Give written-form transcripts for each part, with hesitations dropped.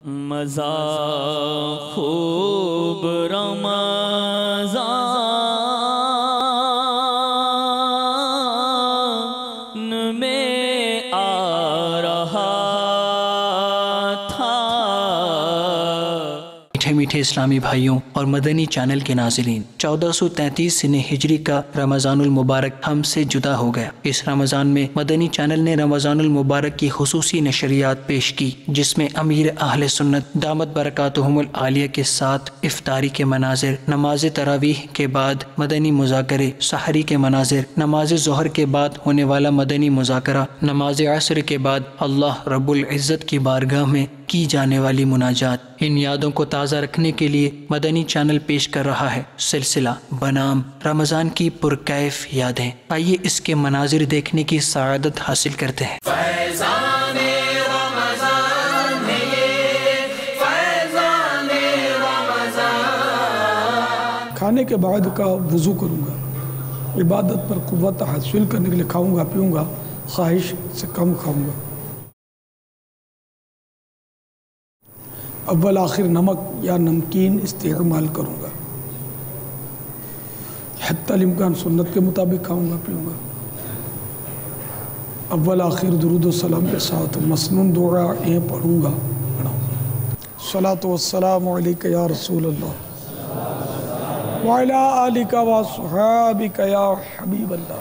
مزہ خوب رمضان میں آ رہا تھا۔ میٹھے میٹھے اسلامی بھائیوں اور مدنی چینل کے ناظرین، 1433 سن ہجری کا رمضان المبارک ہم سے جدا ہو گیا۔ اس رمضان میں مدنی چینل نے رمضان المبارک کی خصوصی نشریات پیش کی، جس میں امیر اہل سنت دامت برکاتہم العالیہ کے ساتھ افطاری کے مناظر، نماز تراویح کے بعد مدنی مذاکرے، سحری کے مناظر، نماز ظہر کے بعد ہونے والا مدنی مذاکرہ، نماز عصر کے بعد اللہ رب العزت کی بارگاہ میں کی جانے والی مناجات۔ ان یادوں کو تازہ رکھنے کے لیے مدنی چینل پیش کر رہا ہے سلسلہ بنام رمضان کی پرکیف یادیں۔ آئیے اس کے مناظر دیکھنے کی سعادت حاصل کرتے ہیں۔ فیضان رمضان ہے یہ، فیضان رمضان۔ کھانے کے بعد کا وضو کروں گا، عبادت پر قوت حاصل کرنے کے لیے کھاؤں گا پیوں گا، خواہش سے کم کھاؤں گا۔ اول آخر نمک یا نمکین استعمال کروں گا، حتی الامکان سنت کے مطابق کھاؤں گا پیوں گا۔ اول آخر درود و سلام کے ساتھ مسنون دعائیں پڑھوں گا، صلاۃ والسلام علیک یا رسول اللہ وعلی آلک واصحابک یا حبیب اللہ۔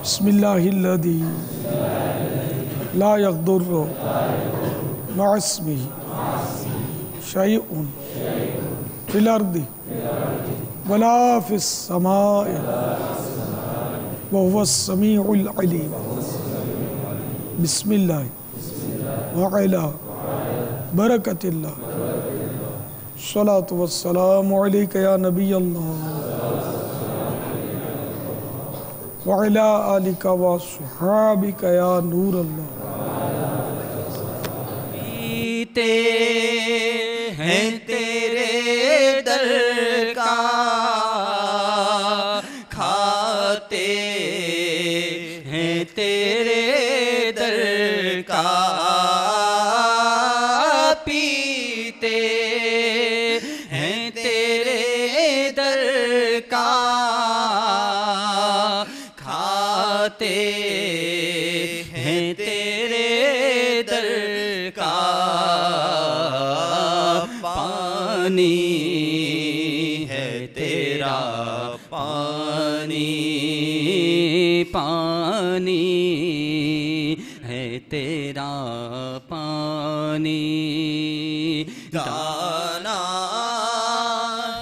بسم اللہ الذی لا یغدر مع اسمہ شیء فی الارض ولا فی السماء وهو السمیع العلیم۔ بسم اللہ وعلی برکت اللہ، صلاۃ والسلام علیک یا نبی اللہ وعلی آلک واصحابک یا نور اللہ۔ پیتے ہیں تیرے در کا، کھاتے ہیں تیرے در کا، پیتے ہیں تیرے در کا، کھاتے ہیں تیرے در کا، پانی ہے تیرا پانی، پانی ہے تیرا پانی، دانا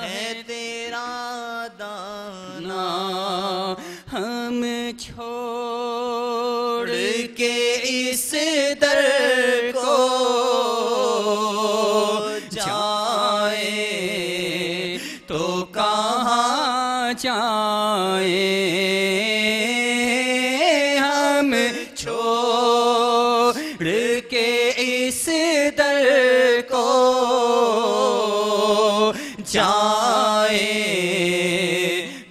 ہے تیرا دانا، ہم چھوڑ کے اس در کو جائیں تو کہاں جائیں، ہم چھوڑ کے اس در کو جائیں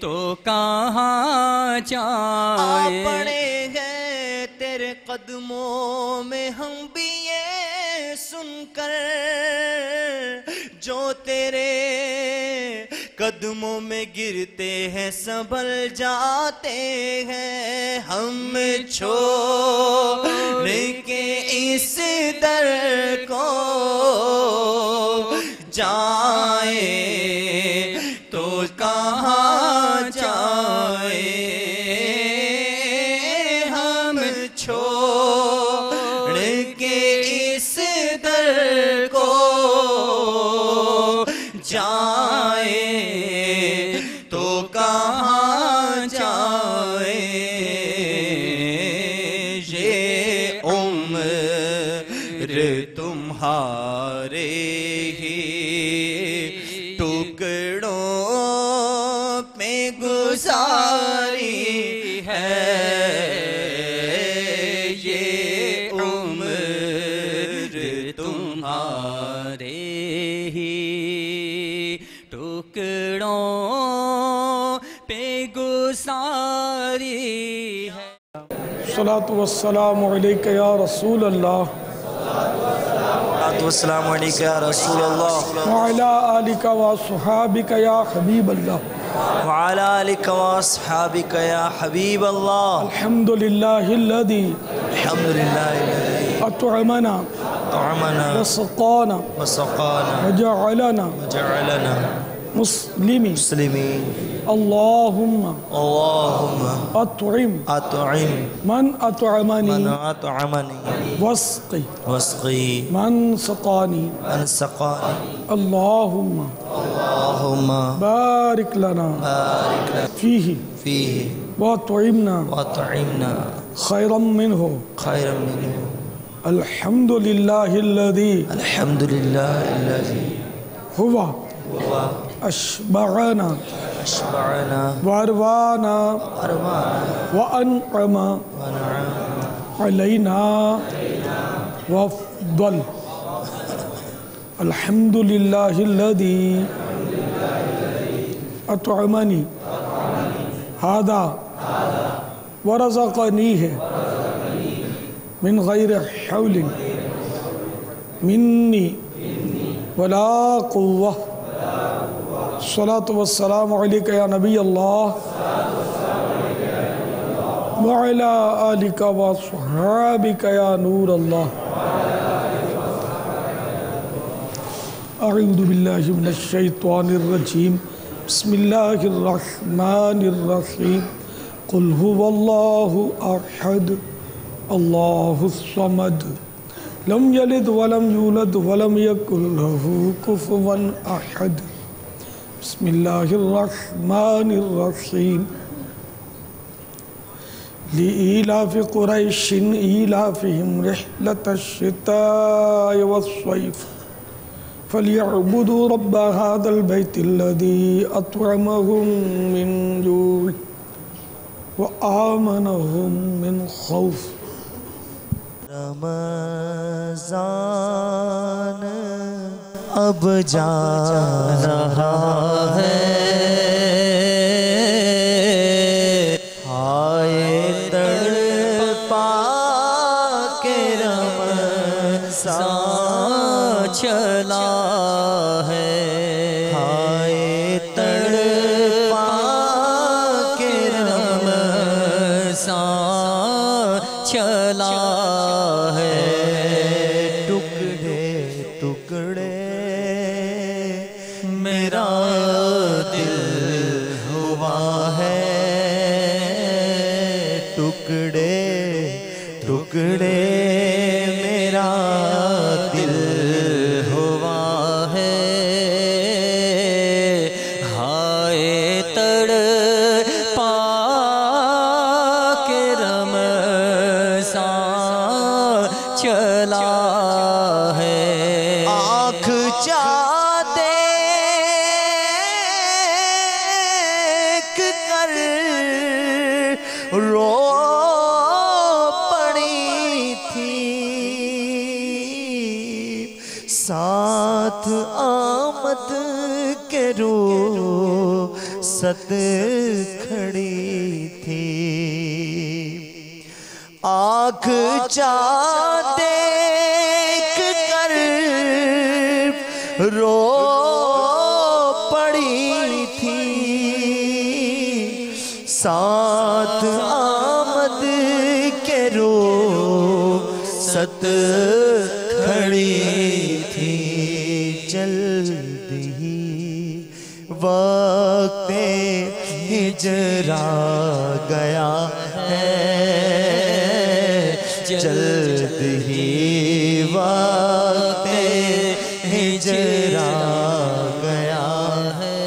تو کہاں جائیں۔ پڑے گئے تیرے قدموں میں ہم بھی یہ سن کر، جو تیرے قدموں میں گرتے ہیں سنبھل جاتے ہیں، ہم چھوڑ کے اس در کو جائیں تو کہاں جائیں، ہم چھوڑ کے اس در کو جائیں تو کہاں جائیں، یہ عمر تمہارے ہی ٹکڑوں پہ گزاری ہے، یہ عمر تمہارے ہی ٹکڑوں پہ گزاری ہے۔ صلاۃ والسلام علیک یا رسول اللہ والسلام علیک یا رسول اللہ وعلى آلك وصحابك يا حبيب الله وعلى آلك واصحابك يا حبیب اللہ الحمد لله الذي الحمدللہ الذی أطعمنا طعمنا وسقانا وسقانا وجعلنا وجعلنا مسلمين مسلمین اللهم اللہم أطعم اطعم من أطعمني من اطعمنی واسقي واسقی من سقاني من سقانی اللهم اللہم بارك لنا بارک لنا فيه فیہ وأطعمنا وطعمنا خيرا منه خیرا منہ الحمد لله الذي الحمدللہ الذی هو هو أشبعنا اشبعنا وأروانا اروانا وأنعم ونعم علينا وأفضل الحمد لله الذي أطعمني هذا ورزقنيه من غير حول مني ولا قوة الصلاة والسلام عليك يا نبي الله وعلى آلك وصحابك يا نور الله أعوذ بالله من الشيطان الرجيم بسم الله الرحمن الرحيم قل هو الله أحد الله الصمد لم يلد ولم يولد ولم يكن له كفوا أحد بسم الله الرحمن الرحيم لإيلاف قريش إيلافهم رحلة الشتاء والصيف فليعبدوا رب هذا البيت الذي أطعمهم من جوع وآمنهم من خوف رمضان اب جا رہا ہے ہائے تڑپا کے رمضان چلا ہے ہائے تڑپا کے رمضان چلا ہے ٹکڑے ٹکڑے میرا دل ہوا ہے ٹکڑے ٹکڑے میرا دل ہوا ہے ہائے تڑپا کے رمضان چلا ہے آنکھ چاہتے کر رو پڑی تھی ساتھ آمد کے رو ست کھڑی تھی آنکھ چاہتے کر رو پڑی تھی ساتھ آمد کے رو ست کھڑی تھی جلدی ہی وقت ہجرا گیا ہے جلد ہی وقت ہجرا گیا ہے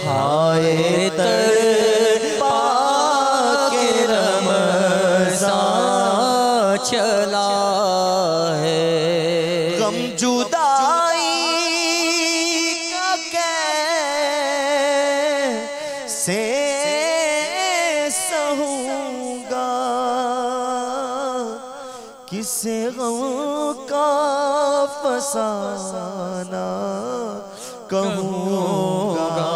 ہائے تڑپا کے رمضان چلا ہے غم جدائی کا کیسے سہوں گا کسے غم کا فسانہ کہوں گا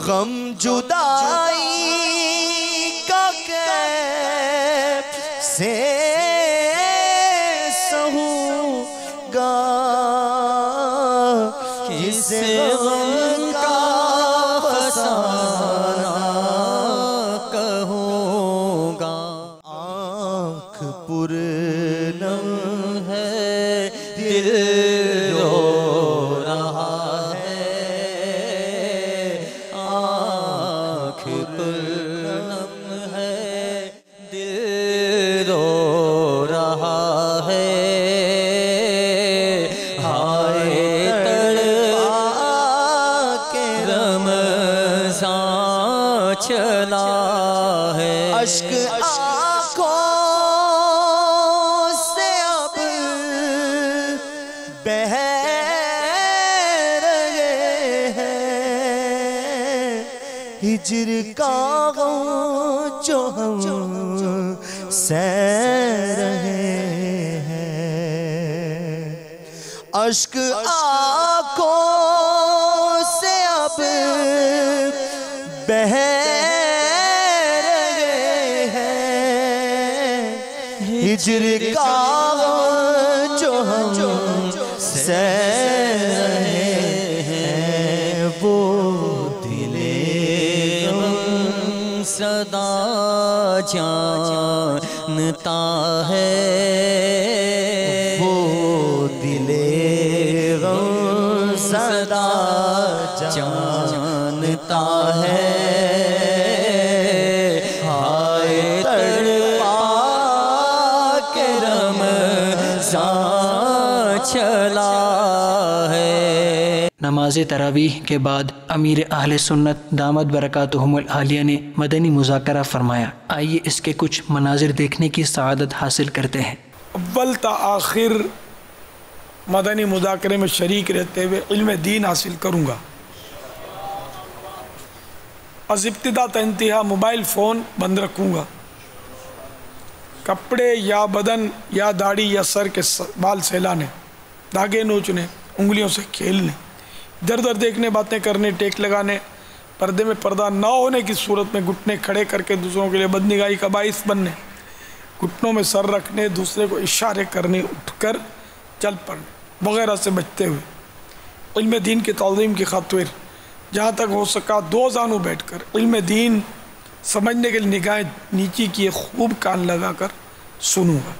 غم جدائی کا کیسے گا کس غم کا فسانہ کہوں گا آنکھ پرنم ہے دل رو رہا ہے آنکھ پرنم ہے دل رو رہا ہے ہائے تڑپا کے رمضان چلا ہے اشک آنکھوں سے اب بہہ رہے ہیں ہجر کا غم جو ہم سہ رہے ہیں اشک آنکھوں سے اب بہہ رہے ہیں ہجر کا غم جو ہم سہ رہے ہیں وہ دل غم صدا جانتا ہے وہ دل غم صدا جانتا ہے ہائے تڑپا کے رمضان چلا ہے نماز تراویح کے بعد امیر اہل سنت دامت برکاتہم العالیہ نے مدنی مذاکرہ فرمایا. آئیے اس کے کچھ مناظر دیکھنے کی سعادت حاصل کرتے ہیں. اول تا آخر مدنی مذاکرے میں شریک رہتے ہوئے علم دین حاصل کروں گا. از ابتدا تا انتہا موبائل فون بند رکھوں گا. کپڑے یا بدن یا داڑھی یا سر کے بال سہلانے دھاگے نوچنے انگلیوں سے کھیلنے ادھر ادھر دیکھنے باتیں کرنے ٹیک لگانے پردے میں پردہ نہ ہونے کی صورت میں گھٹنے کھڑے کر کے دوسروں کے لیے بدنگاہی کا باعث بننے گھٹنوں میں سر رکھنے دوسرے کو اشارے کرنے اٹھ کر چل پڑنے وغیرہ سے بچتے ہوئے علم دین کی تعظیم کی خاطر جہاں تک ہو سکا دو زانوں بیٹھ کر علم دین سمجھنے کے لیے نگاہیں نیچی کیے خوب کان لگا کر سنوں گا.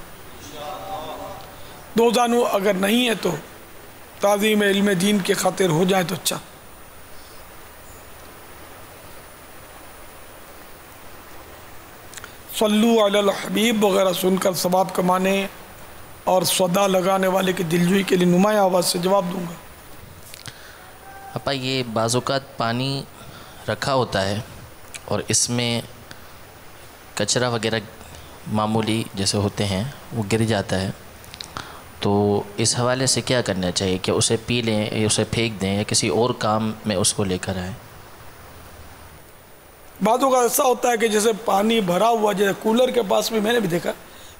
دو زانوں اگر نہیں ہے تو تعظیم علم دین کے خاطر ہو جائے تو اچھا. صلو علی الحبیب وغیرہ سن کر ثواب کمانے اور صدا لگانے والے کی دلجوئی کے لیے نمایاں آواز سے جواب دوں گا. پاپا یہ بعض اوقات پانی رکھا ہوتا ہے اور اس میں کچرا وغیرہ معمولی جیسے ہوتے ہیں وہ گر جاتا ہے تو اس حوالے سے کیا کرنا چاہیے کہ اسے پی لیں یا اسے پھینک دیں یا کسی اور کام میں اس کو لے کر آئیں؟ بعضوں کا ایسا ہوتا ہے کہ جیسے پانی بھرا ہوا جیسے کولر کے پاس بھی میں نے بھی دیکھا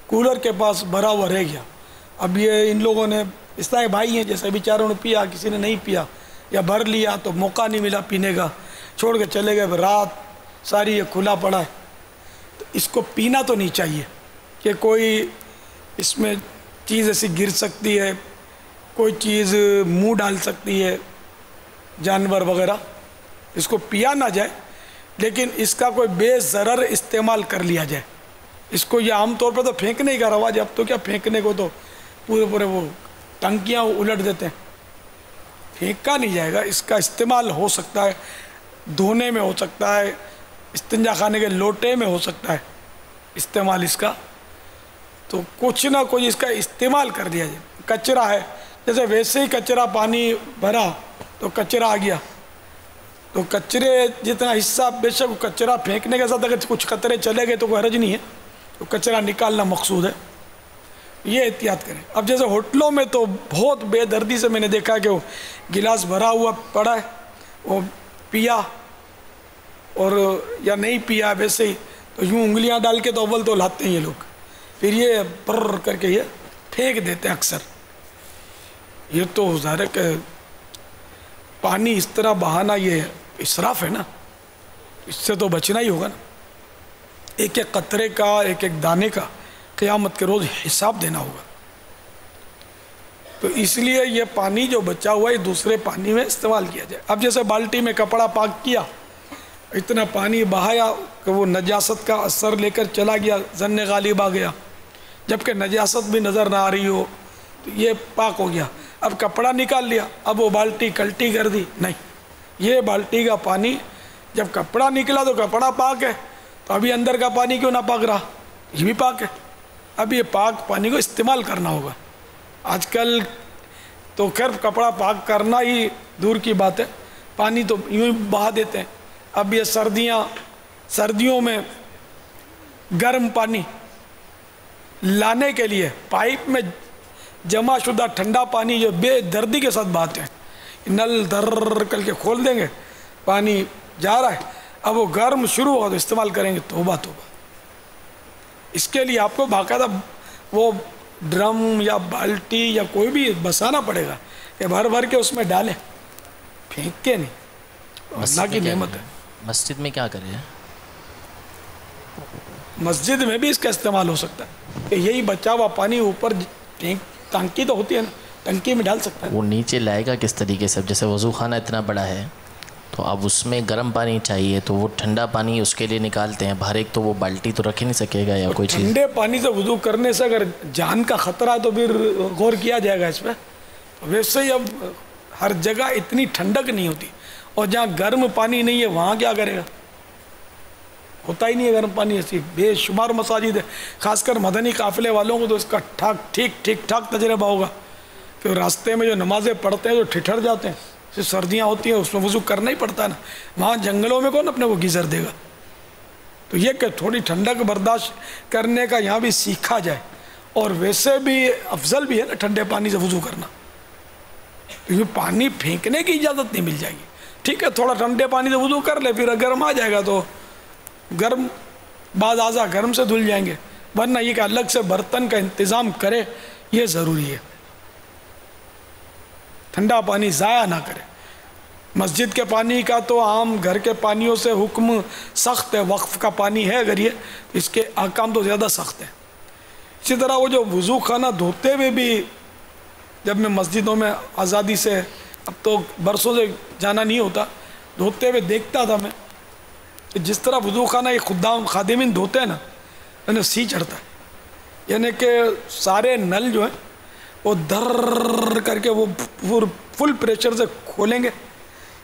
کولر کے پاس بھرا ہوا رہ گیا. اب یہ ان لوگوں نے اس طرح بھائی ہیں جیسے بیچاروں نے پیا کسی نے نہیں پیا یا بھر لیا تو موقع نہیں ملا پینے کا چھوڑ کے چلے گئے رات ساری یہ کھلا پڑا ہے. تو اس کو پینا تو نہیں چاہیے کہ کوئی اس میں چیز ایسی گر سکتی ہے کوئی چیز منہ ڈال سکتی ہے جانور وغیرہ اس کو پیا نہ جائے لیکن اس کا کوئی بے ضرر استعمال کر لیا جائے. اس کو یہ عام طور پر تو پھینکنے کا رواج ہے اب تو کیا پھینکنے کو تو پورے وہ ٹنکیاں الٹ دیتے ہیں پھینکا نہیں جائے گا. اس کا استعمال ہو سکتا ہے دھونے میں ہو سکتا ہے استنجا خانے کے لوٹے میں ہو سکتا ہے استعمال اس کا تو کچھ نہ کچھ اس کا استعمال کر دیا جائے. کچرا ہے جیسے ویسے ہی کچرا پانی بھرا تو کچرا آ گیا تو کچرے جتنا حصہ بے شک کچرا پھینکنے کے ساتھ اگر کچھ قطرے چلے گئے تو کوئی حرج نہیں ہے تو کچرا نکالنا مقصود ہے. یہ احتیاط کریں. اب جیسے ہوٹلوں میں تو بہت بے دردی سے میں نے دیکھا کہ وہ گلاس بھرا ہوا پڑا ہے وہ پیا اور یا نہیں پیا ویسے ہی تو یوں انگلیاں ڈال کے تو اول تو لاتے ہیں یہ لوگ پھر یہ پر کر کے یہ پھینک دیتے ہیں اکثر. یہ تو ظاہر ہے کہ پانی اس طرح بہانا یہ اسراف ہے نا اس سے تو بچنا ہی ہوگا نا. ایک ایک قطرے کا ایک ایک دانے کا قیامت کے روز حساب دینا ہوگا. تو اس لیے یہ پانی جو بچا ہوا ہے دوسرے پانی میں استعمال کیا جائے. اب جیسے بالٹی میں کپڑا پاک کیا, اتنا پانی بہایا کہ وہ نجاست کا اثر لے کر چلا گیا, ظن غالب آ گیا, جبکہ نجاست بھی نظر نہ آ رہی ہو, تو یہ پاک ہو گیا. اب کپڑا نکال لیا, اب وہ بالٹی کلٹی کر دی, نہیں, یہ بالٹی کا پانی جب کپڑا نکلا تو کپڑا پاک ہے, تو ابھی اندر کا پانی کیوں نہ پاک رہا, یہ بھی پاک ہے. اب یہ پاک پانی کو استعمال کرنا ہوگا. آج کل تو خیر کپڑا پاک کرنا ہی دور کی بات ہے, پانی تو یوں ہی بہا دیتے ہیں. اب یہ سردیوں میں گرم پانی لانے کے لیے پائپ میں جمع شدہ ٹھنڈا پانی جو بے دردی کے ساتھ بہاتے ہیں, نل در کر کے کھول دیں گے, پانی جا رہا ہے, اب وہ گرم شروع ہوا تو استعمال کریں گے, توبہ توبہ. اس کے لیے آپ کو باقاعدہ وہ ڈرم یا بالٹی یا کوئی بھی بسانا پڑے گا کہ بھر بھر کے اس میں ڈالیں, پھینک کے نہیں. اللہ کی نعمت ہے. مسجد میں کیا کریں؟ مسجد میں بھی اس کا استعمال ہو سکتا ہے کہ یہی بچا ہوا پانی اوپر ٹنکی تو ہوتی ہے نا, ٹنکی میں ڈال سکتا ہے. وہ نیچے لائے گا کس طریقے سے؟ جیسے وضو خانہ اتنا بڑا ہے تو اب اس میں گرم پانی چاہیے, تو وہ ٹھنڈا پانی اس کے لیے نکالتے ہیں باہر, ایک تو وہ بالٹی تو رکھ ہی نہیں سکے گا یا کوئی چیز. ٹھنڈے پانی سے وضو کرنے سے اگر جان کا خطرہ ہے تو پھر غور کیا جائے گا اس پہ. ویسے ہی اب ہر جگہ اتنی ٹھنڈک نہیں ہوتی, اور جہاں گرم پانی نہیں ہے وہاں کیا کرے گا, ہوتا ہی نہیں ہے گرم پانی. ایسی بے شمار مساجد ہے, خاص کر مدنی قافلے والوں کو تو اس کا ٹھیک ٹھاک تجربہ ہوگا کہ راستے میں جو نمازیں پڑھتے ہیں تو ٹھٹھر جاتے ہیں. سردیاں ہوتی ہیں اس میں وضو کرنا ہی پڑتا ہے نا, وہاں جنگلوں میں کون اپنے کو گیزر دے گا. تو یہ کہ تھوڑی ٹھنڈک برداشت کرنے کا یہاں بھی سیکھا جائے, اور ویسے بھی افضل بھی ہے نا ٹھنڈے پانی سے وضو کرنا, کیونکہ پانی پھینکنے کی اجازت نہیں مل جائے گی. ٹھیک ہے تھوڑا ٹھنڈے پانی سے وضو کر لے, پھر گرم آ جائے گا تو گرم بعض اعضاء گرم سے دھل جائیں گے, ورنہ یہ کہ الگ سے برتن کا انتظام کرے, یہ ضروری ہے. ٹھنڈا پانی ضائع نہ کرے. مسجد کے پانی کا تو عام گھر کے پانیوں سے حکم سخت ہے, وقف کا پانی ہے اگر یہ اس کے احکام تو زیادہ سخت ہیں. اسی طرح وہ جو وضو خانہ دھوتے ہوئے بھی, جب میں مسجدوں میں آزادی سے, اب تو برسوں سے جانا نہیں ہوتا, دھوتے ہوئے دیکھتا تھا میں کہ جس طرح وضو خانہ یہ خادمین دھوتے ہیں نا, انہیں سی چڑھتا ہے. یعنی کہ سارے نل جو ہیں وہ در کر کے وہ فل پریشر سے کھولیں گے,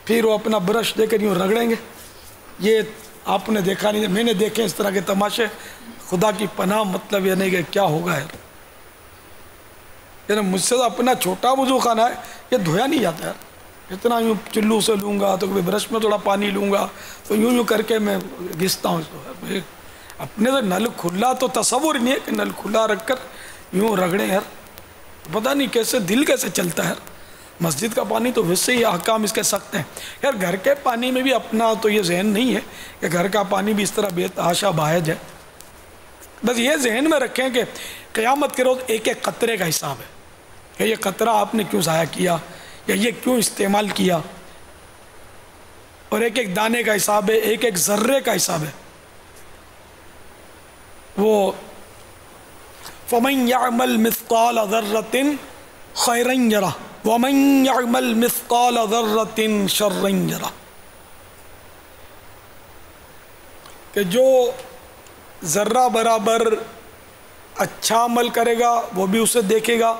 پھر وہ اپنا برش دے کر یوں رگڑیں گے. یہ آپ نے دیکھا نہیں, میں نے دیکھے اس طرح کے تماشے, خدا کی پناہ. مطلب یہ نہیں کہ کیا ہوگا یار, یعنی مجھ سے تو اپنا چھوٹا وضو خانہ ہے, یہ دھویا نہیں جاتا یار. اتنا یوں چلو سے لوں گا تو کبھی برش میں تھوڑا پانی لوں گا تو یوں کر کے میں گھستا ہوں اس کو. اپنے تو نل کھلا تو تصور نہیں ہے کہ نل کھلا رکھ کر یوں رگڑیں یار, پتہ نہیں کیسے دل کیسے چلتا ہے. مسجد کا پانی تو ویسے ہی احکام اس کے سخت ہیں. یار گھر کے پانی میں بھی اپنا تو یہ ذہن نہیں ہے کہ گھر کا پانی بھی اس طرح بے تحاشا بہایا جائے. بس یہ ذہن میں رکھیں کہ قیامت کے روز ایک ایک قطرے کا حساب ہے کہ یہ قطرہ آپ نے کیوں ضائع کیا یا یہ کیوں استعمال کیا, اور ایک ایک دانے کا حساب ہے, ایک ایک ذرے کا حساب ہے. وہ فَمَنْ يَعْمَلْ مِثْقَالَ ذَرَّةٍ خَيْرًا يَرَهُ وَمَنْ يَعْمَلْ مِثْقَالَ ذَرَّةٍ شَرًّا يَرَهُ. کہ جو ذرہ برابر اچھا عمل کرے گا وہ بھی اسے دیکھے گا,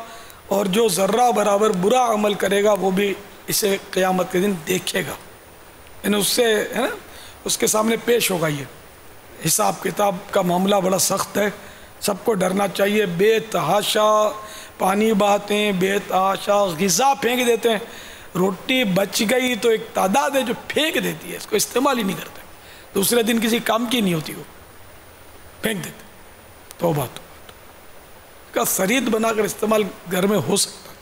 اور جو ذرہ برابر برا عمل کرے گا وہ بھی اسے قیامت کے دن دیکھے گا. یعنی اس سے ہے نا اس کے سامنے پیش ہوگا. یہ حساب کتاب کا معاملہ بڑا سخت ہے, سب کو ڈرنا چاہیے. بے تحاشا پانی بہاتے ہیں, بے تحاشا غذا پھینک دیتے ہیں. روٹی بچ گئی تو ایک تعداد ہے جو پھینک دیتی ہے, اس کو استعمال ہی نہیں کرتے, دوسرے دن کسی کام کی نہیں ہوتی, وہ پھینک دیتے. توبہ کا سرید بنا کر استعمال گھر میں ہو سکتا ہے.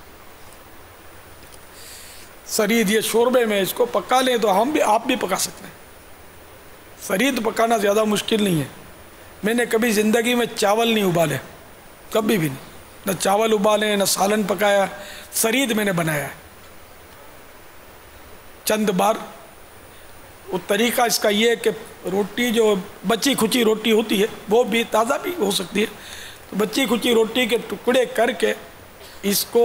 سرید یہ شوربے میں اس کو پکا لیں تو ہم بھی آپ بھی پکا سکتے ہیں. سرید پکانا زیادہ مشکل نہیں ہے. میں نے کبھی زندگی میں چاول نہیں ابالے, کبھی بھی نہیں, نہ چاول ابالے نہ سالن پکایا. سرید میں نے بنایا ہے چند بار. وہ طریقہ اس کا یہ ہے کہ روٹی جو بچی کھچی روٹی ہوتی ہے وہ بھی تازہ بھی ہو سکتی ہے, تو بچی کھچی روٹی کے ٹکڑے کر کے اس کو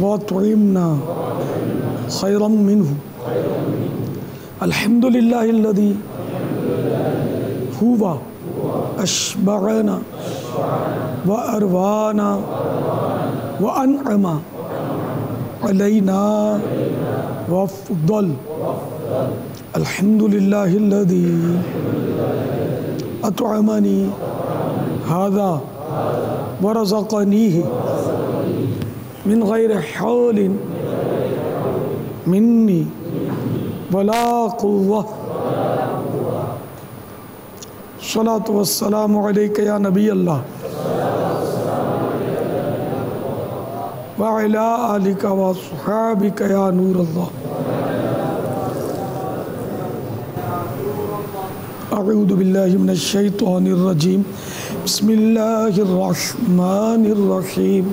وأطعمنا خيرا منه الحمد لله الذي هو أشبعنا وأروانا وأنعم علينا وأفضل الحمد لله الذي أطعمني هذا ورزقنيه من غير حول مني ولا قوة الصلاة والسلام عليك يا نبي الله وعلى آلك وصحابك يا نور الله أعوذ بالله من الشيطان الرجيم بسم الله الرحمن الرحيم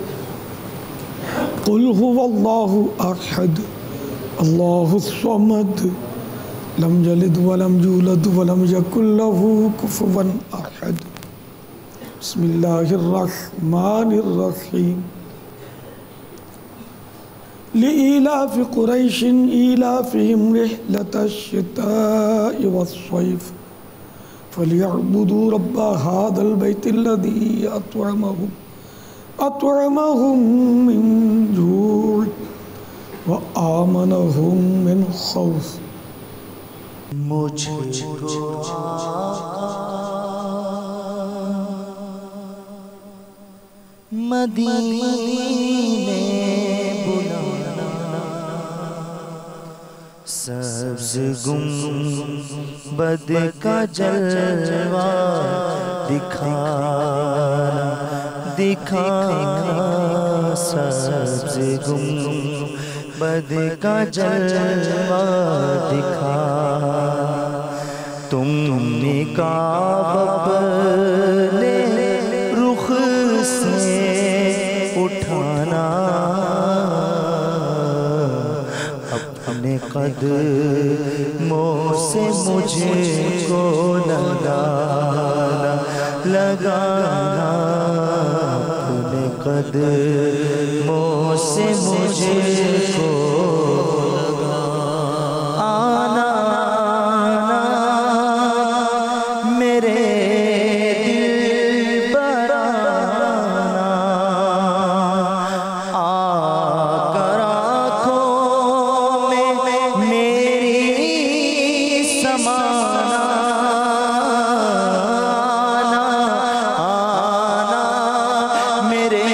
قل هو الله أحد الله الصمد لم يلد ولم يولد ولم يكن له كفوا أحد بسم الله الرحمن الرحيم لإيلاف قريش إيلافهم رحلة الشتاء والصيف فليعبدوا رب هذا البيت الذي أطعمهم من جوع وآمنهم من خوف مجھ کو مدینے بلانا سبز گنبد کا جلوہ دکھانا سبز گنبد کا جلوہ دکھانا تم نے کعبہ اپنے رخ سے اٹھانا اپنے قدموں سے مجھ کو لگانا اپنے قدموں سے مجھ کو آنا میرے دل برانا آ کر آنکھوں میں میری سمانا آنا میرے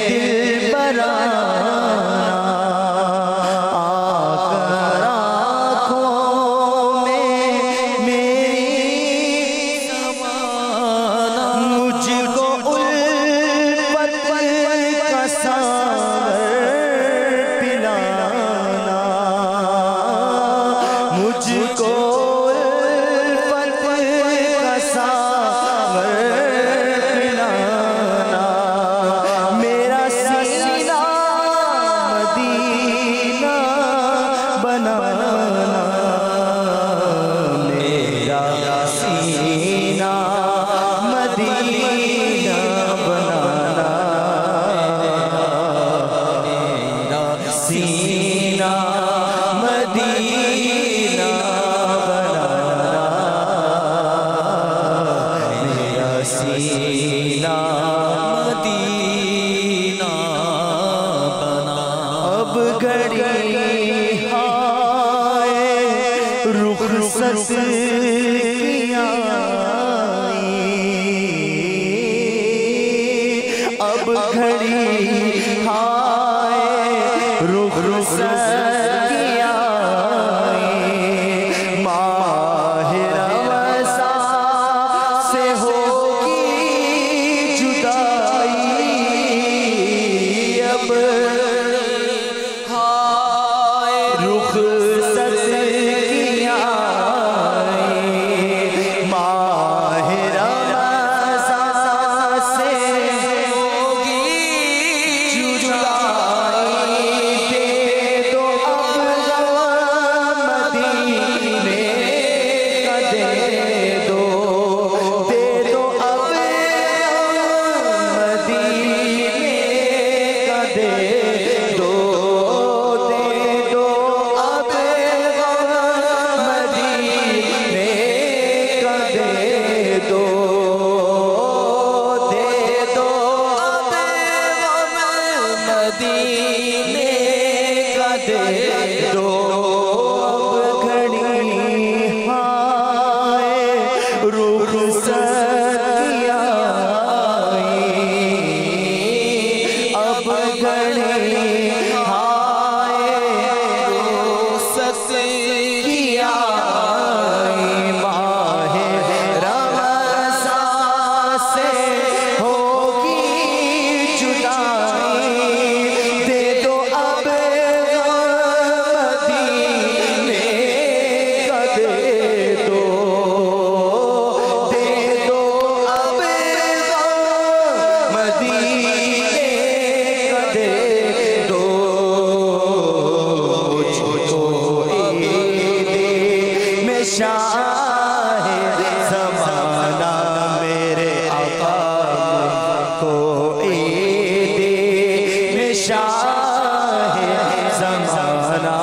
دل برانا آ کر آنکھوں میں میری سمانا مجھ کو الفت کا ساغر پلانا مجھ کو الفت کا ساغر پلانا میرا سینہ مدینہ بنانا میرا سینہ مدینہ بنانا میرا سینہ مدینہ بنانا میرا سینہ مدینہ بنا اب گھڑی ہائے رخصت کی آئی اب گھڑی ہائے رخصت کی آئی ماہ رمضان سے ہوگی جدائی اب رخصت کی آئی ماہ رمضان سے ہوگی جدائی دے دو اب مدینے کا دے دو اب مدینے کا دے دو مدینے کا دے دو اب گھڑی ہائے رخصتی آئی اب گھڑی ہائے رخصتی آئی ماہ رمضان سے ہوگی جدائی دے دو اب مدینے کا دے دو اب مدینے کا دے دو مجھ کو عید میں شاہ زمانہ میرے آقا کو عید میں شاہ زمانہ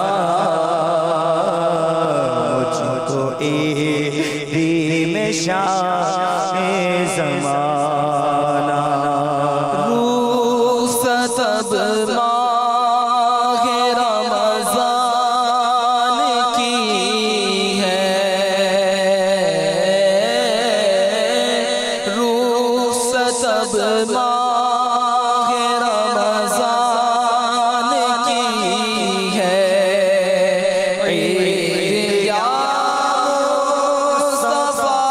مجھ کو عید میں شاہ زمانہ رخصت اب ماہ رمضان کی ہے رخصت اب ماہ رمضان کی ہے عید یا مصطفیٰ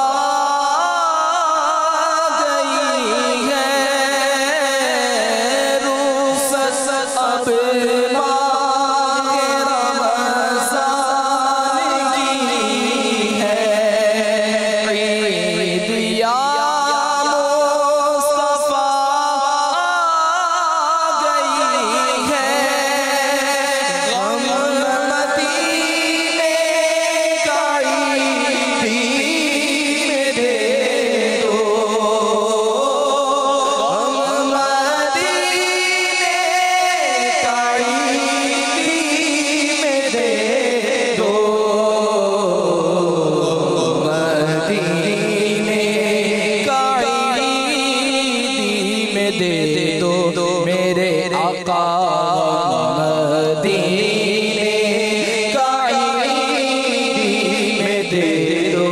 گئی ہے رخصت اب ماہ رمضان کی ہے عید یا مصطفیٰ گئی ہے غم مدینے کا عید میں دے دو غم مدینے کا عید میں دے دو مدینے کا عید میں دے دو میرے آقا مدینے کا عید میں دے دو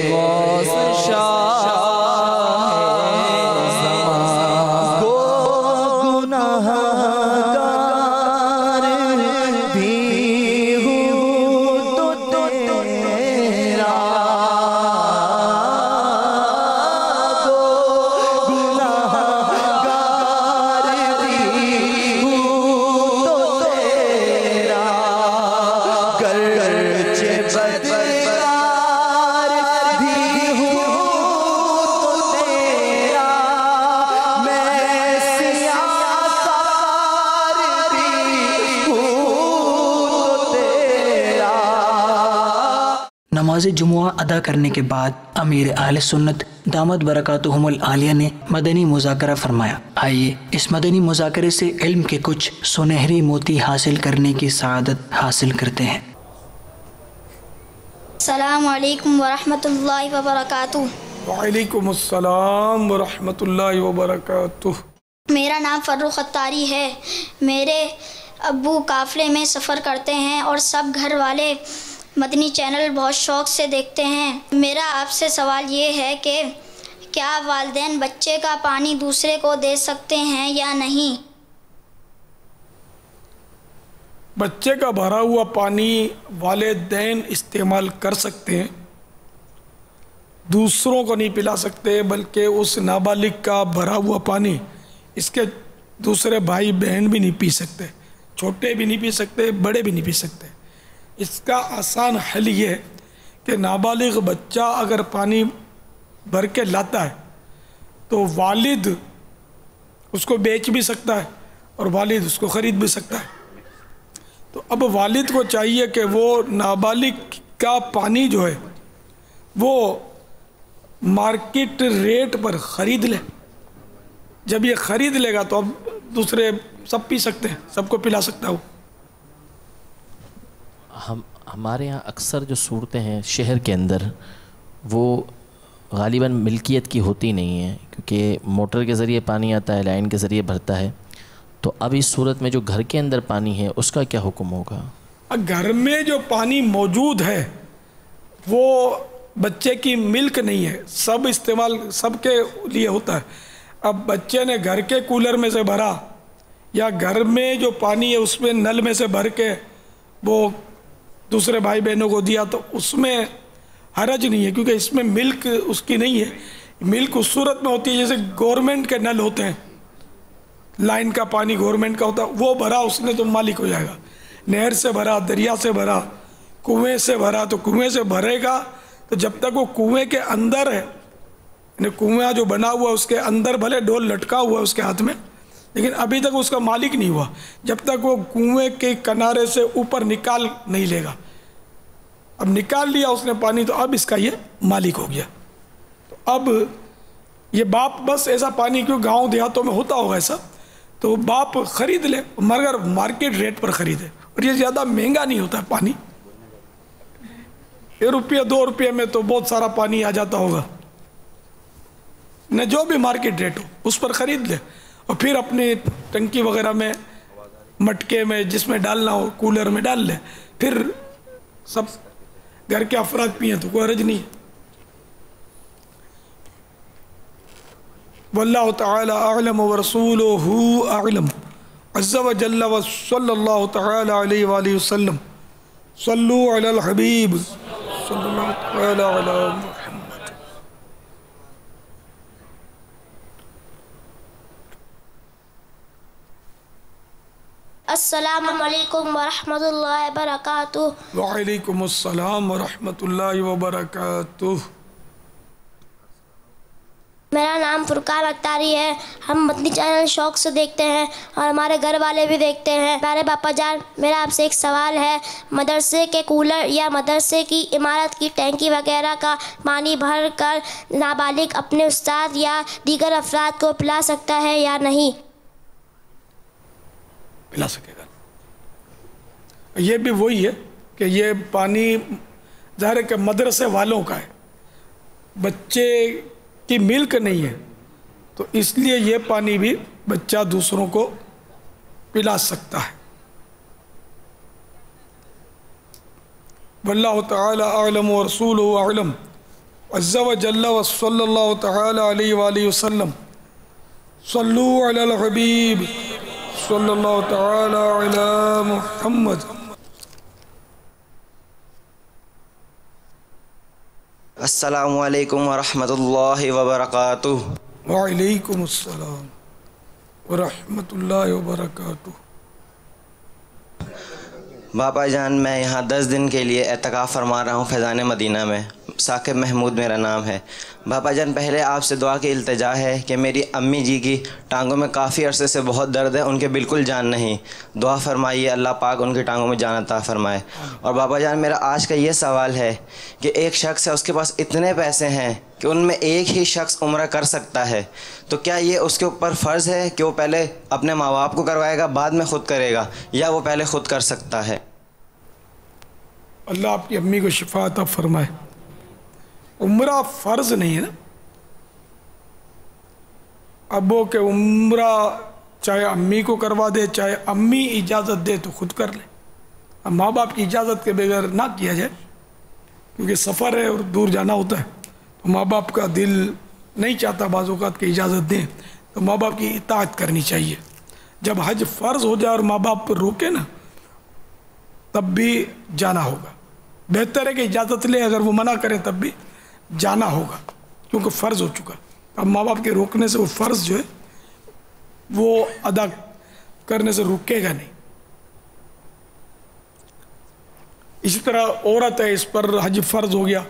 غوث شاہ زمان کو گناہ گار بھی ہوں تو تیرا کو گناہ گار بھی ہوں تو تیرا گرچہ بدکار بھی ہوں تو تیرا میں سیاکار بھی ہوں تو تیرا نماز جمعہ ادا کرنے کے بعد امیر اہل سنت دامت برکاتہم العالیہ نے مدنی مذاکرہ فرمایا۔ آئیے اس مدنی مذاکرے سے علم کے کچھ سنہری موتی حاصل کرنے کی سعادت حاصل کرتے ہیں۔ السلام علیکم ورحمۃ اللہ وبرکاتہ۔ وعلیکم السلام ورحمۃ اللہ وبرکاتہ۔ میرا نام فروخ اتاری ہے۔ میرے ابو قافلے میں سفر کرتے ہیں اور سب گھر والے مدنی چینل بہت شوق سے دیکھتے ہیں۔ میرا آپ سے سوال یہ ہے کہ کیا والدین بچے کا پانی دوسرے کو دے سکتے ہیں یا نہیں؟ بچے کا بھرا ہوا پانی والدین استعمال کر سکتے ہیں، دوسروں کو نہیں پلا سکتے، بلکہ اس نابالغ کا بھرا ہوا پانی اس کے دوسرے بھائی بہن بھی نہیں پی سکتے، چھوٹے بھی نہیں پی سکتے، بڑے بھی نہیں پی سکتے۔ اس کا آسان حل یہ ہے کہ نابالغ بچہ اگر پانی بھر کے لاتا ہے تو والد اس کو بیچ بھی سکتا ہے اور والد اس کو خرید بھی سکتا ہے۔ تو اب والد کو چاہیے کہ وہ نابالغ کا پانی جو ہے وہ مارکیٹ ریٹ پر خرید لے۔ جب یہ خرید لے گا تو اب دوسرے سب پی سکتے ہیں، سب کو پلا سکتا ہے وہ۔ ہمارے یہاں اکثر جو صورتیں ہیں شہر کے اندر وہ غالباً ملکیت کی ہوتی نہیں ہے، کیونکہ موٹر کے ذریعے پانی آتا ہے، لائن کے ذریعے بھرتا ہے. تو اب اس صورت میں جو گھر کے اندر پانی ہے اس کا کیا حکم ہوگا؟ گھر میں جو پانی موجود ہے وہ بچے کی ملک نہیں ہے، سب استعمال سب کے لیے ہوتا ہے. اب بچے نے گھر کے کولر میں سے بھرا یا گھر میں جو پانی ہے اس میں نل میں سے بھر کے وہ دوسرے بھائی بہنوں کو دیا تو اس میں حرج نہیں ہے، کیونکہ اس میں ملک اس کی نہیں ہے. ملک اس صورت میں ہوتی ہے جیسے گورنمنٹ کے نل ہوتے ہیں، لائن کا پانی گورنمنٹ کا ہوتا ہے، وہ بھرا اس نے تو مالک ہو جائے گا. نہر سے بھرا، دریا سے بھرا، کنویں سے بھرا تو کنویں سے بھرے گا تو جب تک وہ کنویں کے اندر ہے، یعنی کنواں جو بنا ہوا ہے اس کے اندر بھلے ڈول لٹکا ہوا ہے اس کے ہاتھ میں، لیکن ابھی تک اس کا مالک نہیں ہوا جب تک وہ کنویں کے کنارے سے اوپر نکال نہیں لے گا. اب نکال لیا اس نے پانی تو اب اس کا یہ مالک ہو گیا. تو اب یہ باپ بس ایسا پانی کیوں گاؤں دیہاتوں میں ہوتا ہوگا ایسا، تو باپ خرید لے مگر مارکیٹ ریٹ پر خریدے، اور یہ زیادہ مہنگا نہیں ہوتا ہے پانی. 1 روپیہ 2 روپیہ میں تو بہت سارا پانی آ جاتا ہوگا نہ، جو بھی مارکیٹ ریٹ ہو اس پر خرید لے اور پھر اپنی ٹنکی وغیرہ میں مٹکے میں جس میں ڈالنا ہو کولر میں ڈال لے، پھر سب گھر کے افراد پئیں تو کوئی حرج نہیں. واللہ تعالی اعلم ورسولہ اعلم عز وجل وصلی اللہ تعالی علیہ وآلہ وسلم. صلو علی الحبیب صلی اللہ تعالی علی محمد. السلام علیکم ورحمۃ اللہ وبرکاتہ. وعلیکم السلام ورحمۃ اللہ وبرکاتہ. میرا نام فرقان اتاری ہے. ہم مدنی چینل شوق سے دیکھتے ہیں اور ہمارے گھر والے بھی دیکھتے ہیں. میرے پاپا جان، میرا آپ سے ایک سوال ہے. مدرسے کے کولر یا مدرسے کی عمارت کی ٹینکی وغیرہ کا پانی بھر کر نابالغ اپنے استاد یا دیگر افراد کو پلا سکتا ہے یا نہیں؟ پلا سکے گا. یہ بھی وہی ہے کہ یہ پانی ظاہر ہے کہ مدرسے والوں کا ہے، بچے کی ملک نہیں ہے، تو اس لیے یہ پانی بھی بچہ دوسروں کو پلا سکتا ہے. واللہ تعالی اعلم ورسولہ اعلم عز وجل وصلی اللہ تعالی علیہ وآلہ وسلم. صلو علی الحبیب صلی اللہ تعالی علی محمد. السلام علیکم ورحمۃ اللہ وبرکاتہ. وعلیکم السلام ورحمۃ اللہ وبرکاتہ. باپا جان، میں یہاں 10 دن کے لیے اعتکاف فرما رہا ہوں فیضان مدینہ میں. ثاقب محمود میرا نام ہے. باپا جان، پہلے آپ سے دعا کی التجا ہے کہ میری امی جی کی ٹانگوں میں کافی عرصے سے بہت درد ہے، ان کے بالکل جان نہیں. دعا فرمائیے اللہ پاک ان کی ٹانگوں میں جان عطا فرمائے. اور باپا جان، میرا آج کا یہ سوال ہے کہ ایک شخص ہے، اس کے پاس اتنے پیسے ہیں کہ ان میں ایک ہی شخص عمرہ کر سکتا ہے، تو کیا یہ اس کے اوپر فرض ہے کہ وہ پہلے اپنے ماں باپ کو کروائے گا بعد میں خود کرے گا، یا وہ پہلے خود کر سکتا ہے؟ اللہ آپ کی امی کو شفا عطا فرمائے. عمرہ فرض نہیں ہے نا. اب وہ کہ عمرہ چاہے امی کو کروا دے چاہے امی اجازت دے تو خود کر لے. اب ماں باپ کی اجازت کے بغیر نہ کیا جائے، کیونکہ سفر ہے اور دور جانا ہوتا ہے، تو ماں باپ کا دل نہیں چاہتا بعض اوقات کی اجازت دیں، تو ماں باپ کی اطاعت کرنی چاہیے. جب حج فرض ہو جائے اور ماں باپ پر روکے نا تب بھی جانا ہوگا. بہتر ہے کہ اجازت لے، اگر وہ منع کریں تب بھی جانا ہوگا کیونکہ فرض ہو چکا. اب ماں باپ کے روکنے سے وہ فرض جو ہے وہ ادا کرنے سے رکے گا نہیں. اسی طرح عورت ہے، اس پر حج فرض ہو گیا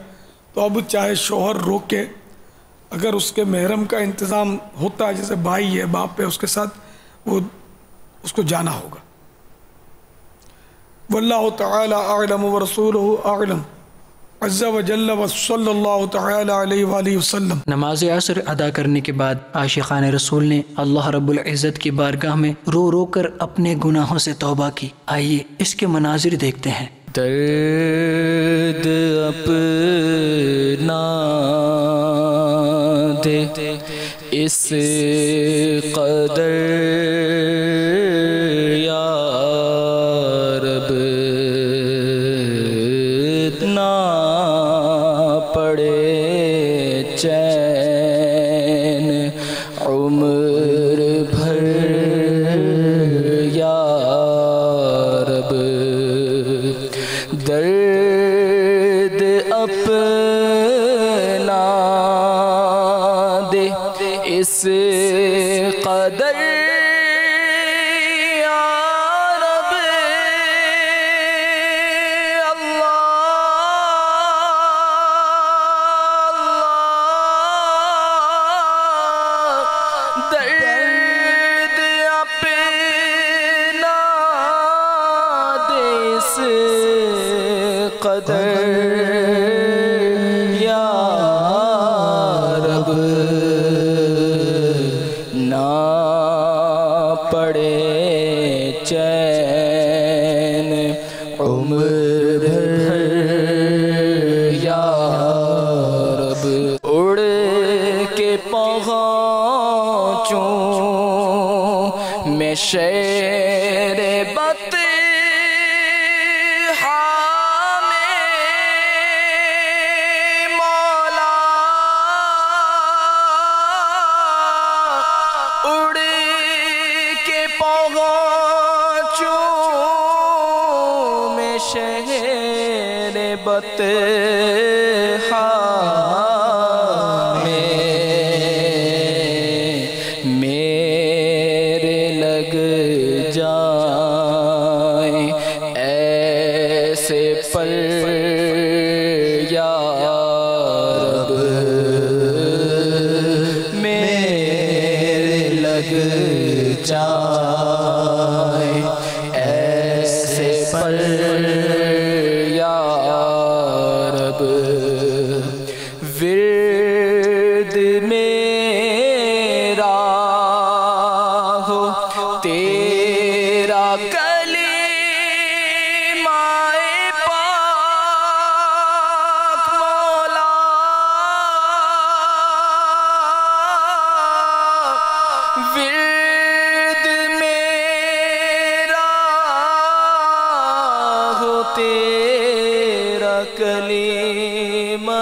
تو اب چاہے شوہر روکے، اگر اس کے محرم کا انتظام ہوتا ہے جیسے بھائی ہے باپ ہے اس کے ساتھ، وہ اس کو جانا ہوگا. واللہ تعالی اعلم ورسولہ اعلم عز وجل وصلی اللہ تعالی علیہ وآلہ وسلم. نماز عصر ادا کرنے کے بعد عاشقان رسول نے اللہ رب العزت کی بارگاہ میں رو رو کر اپنے گناہوں سے توبہ کی. آئیے اس کے مناظر دیکھتے ہیں. درد اپنا اس قدر یا رب نہ پڑے چین عمر بھر یا رب درد اپنا دے اس قدر یا رب اللہ درد اپنا دے اس قدر یا رب نہ پڑے چین عمر بھر یا رب اڑ کے پہنچوں میں شیر شہر بطحا میں میرے لگ جائیں ایسے پر یا رب میرے لگ جائیں ایسے پر ورد میرا ہو تیرا کلمہ پاک مولا ورد میرا ہو تیرا کلمہ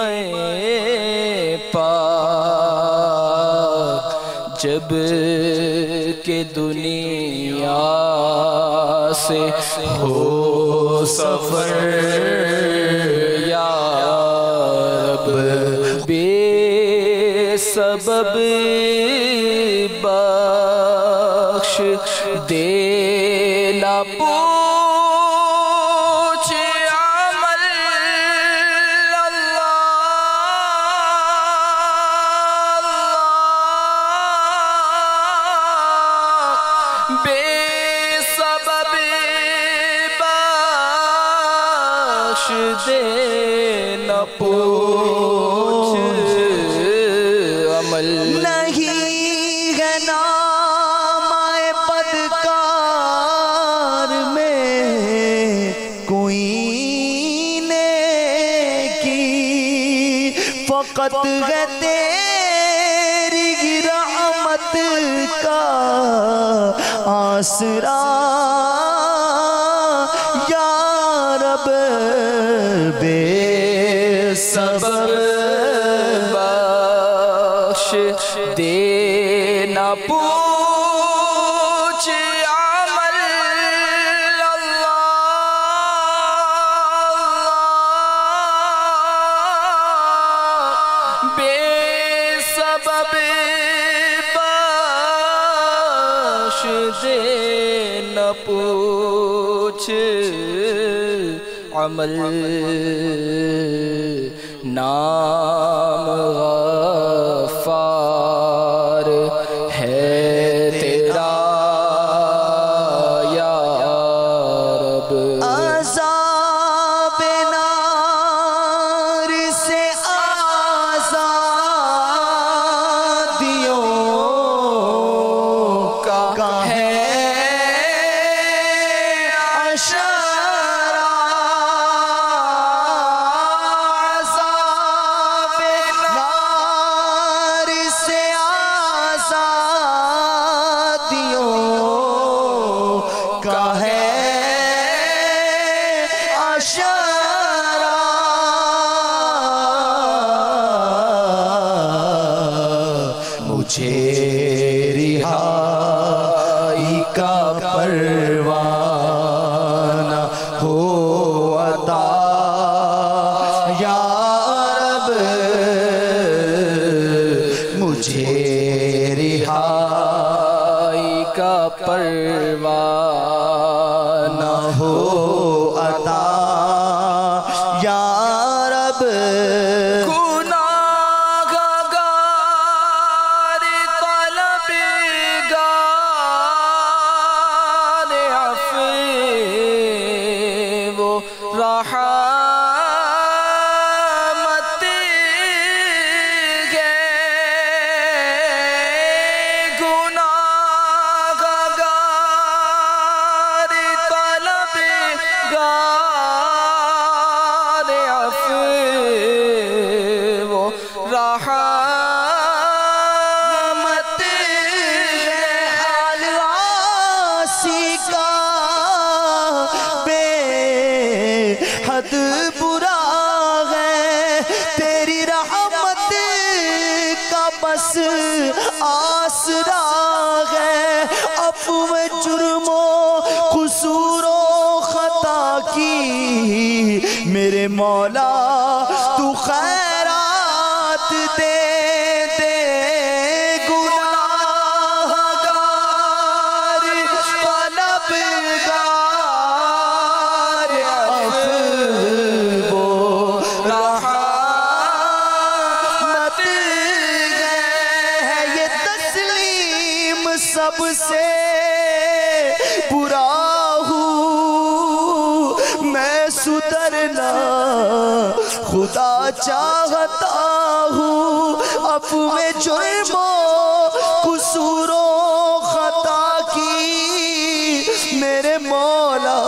پاک جب کہ دنیا سے ہو سفر یا رب بے سبب بخش دینا بے سبب بخش دے نہ پوچھ عمل نہیں ہے نام بدکار میں کوئی نیکی فقط ہے تیری رحمت کا آسرا یا رب بے سبب بخش دینا پوچھ عمل اللہ بے سبب دے نہ پوچھ عمل نام غفار ہے تیرا یا رب عذاب نار سے آزادیوں کا ہے عذاب مجھے رہائی کا پروانہ ہو عطا یا رب، مجھے رہائی کا پروانہ ہو عطا یا رب، حد برا ہے تیری رحمت کا بس آسرا ہے، عفو جرم و قصور و خطا کی میرے مولا تو خیرات دے دے، گناہگار طلبگار عفو رحمت ہے، یہ تسلیم سب سے برا ہوں، میں سدھرنا خدا چاہتا ہوں، عفو جرم و قصور و خطا کی میرے مولا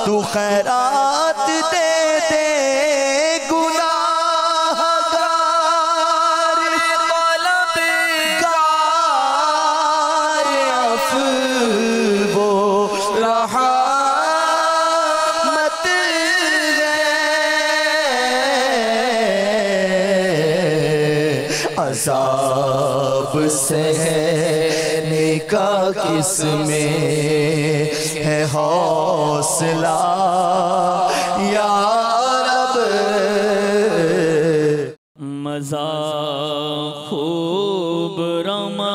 تو خیرات دے دے، گناہگار طلبگار عفو رحمت ہے، عذاب سہنے کا کس میں ہے حوصلہ یا رب، مزہ خوب رمضان